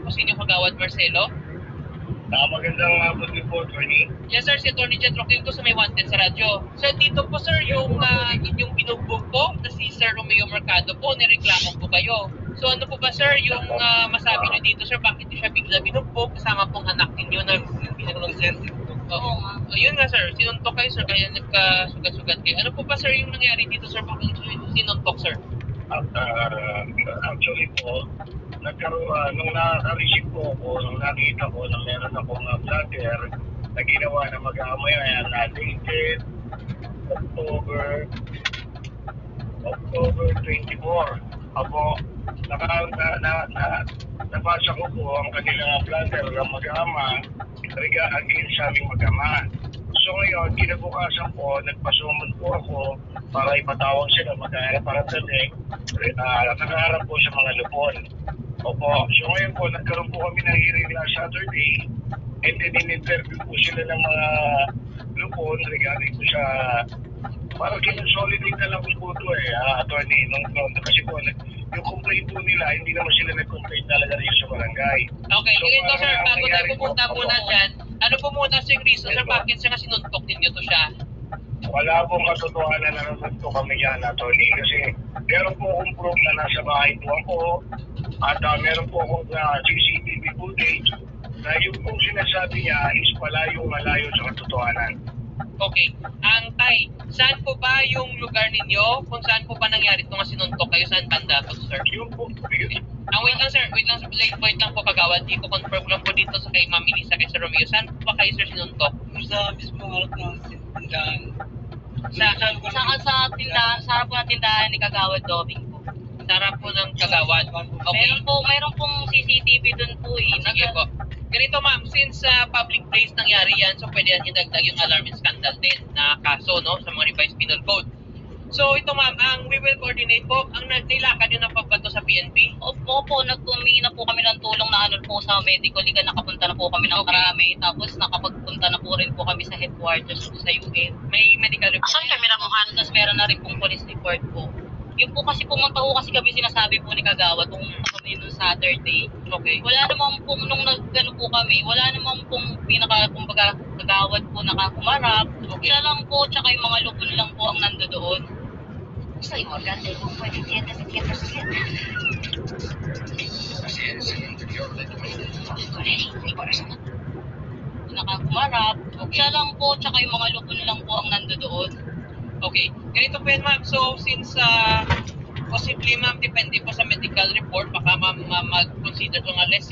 po sa inyo, Kagawad Marcelo. Magandang hapon din po, Attorney. Yes sir, si Atty. Jet Roque ko sa May Wanted sa radyo. Sir, dito po sir, yung inyong binugbog po na si Sir Romeo Mercado po, nireklamo po kayo. So ano po ba sir, yung masabi nyo dito sir, bakit nyo siya bigla binugbog kasama pong anak ninyo na pinag-consent? Oo nga. Yun nga sir, sinuntok kayo sir, kaya nagkasugat-sugat kayo. Ano po ba sir yung nangyari dito sir, bakit sinuntok sir? Actually po, nung naka-receive po ako, nung nakita ko na meron akong blatter na ginawa na mag-aama yan na dated October 24. Ako, nabasa ko po ang kanilang blatter na mag-aama against sa aming mag-ama. So ngayon, kinabukasan po, nagpasumon po ako para ipatawag sila mag-aarap para talig. Nakaharap po sa mga lupon. Opo. So ngayon po, nagkaroon po kami ng hearing last Saturday and then in-interview po sila ng mga lupon regarding po sa parang kinonsolidate na lang po ito attorney. Kasi po, yung complaint po nila, hindi naman sila nag-complaint talaga rin sa barangay. Okay, so, ito sir, bago tayo pumunta muna dyan, ano po muna sa yung reason sir, bakit siya nga sinuntok ninyo to siya? Wala pong katotohanan na nanonood kami yan, attorney. Kasi meron po akong proof na nasa bahay po ako at meron po akong CCTV footage na yung kung sinasabi niya is malayo sa katotohanan. Okay. Ang Tay, saan po ba yung lugar ninyo? Kung saan po ba nangyari itong sinuntok kayo? Saan banda po, sir? Yung po, wait lang, sir. Wait lang po, Kagawad. Di ko confirm lang po dito sa kay Ma'am Melissa, kay Sir Romeo. Saan po ba kayo, sir, sinuntok? Sa mismo harap ng tindahan. Sa harap po ng tindahan ni Kagawad Dobing po. Sa harap po ng Kagawad. Okay. Mayroon pong CCTV dun po eh. Sige po. Ganito ma'am, since public place nangyari yan, so pwede yan idagdag yung alarm and scandal din na kaso no, sa mga revised penal code. So ito ma'am, we will coordinate po. Ang nilakad yun ang pagbato sa PNP? Opo, nagtumingi na po kami ng tulong na po sa medical liga, nakapunta na po kami ng Karami, tapos nakapagpunta na po rin po kami sa headquarters sa UN. May medical report? Asan kami nakuhan? Tapos meron na rin pong police report po. Yung po kasi pumunta ko kasi kami sinasabi po ni Kagawad, pumunta kami noong Saturday. Okay. Wala naman pong nung nagano po kami, wala naman pong kumbaga Kagawad po nakakumarap. Okay. Siya lang po, tsaka yung mga lupon lang po ang nando doon. Soy Morgan del Grupo de Tiendas de Tiendas Sociedad. Así es, señor interior de Correcto, por eso. Nakakumarap. Siya lang po, tsaka yung mga lupon lang po ang nando doon. Okay. Ganito po yan ma'am. So since possibly ma'am, depende po sa medical report, baka ma'am mag-consider kung less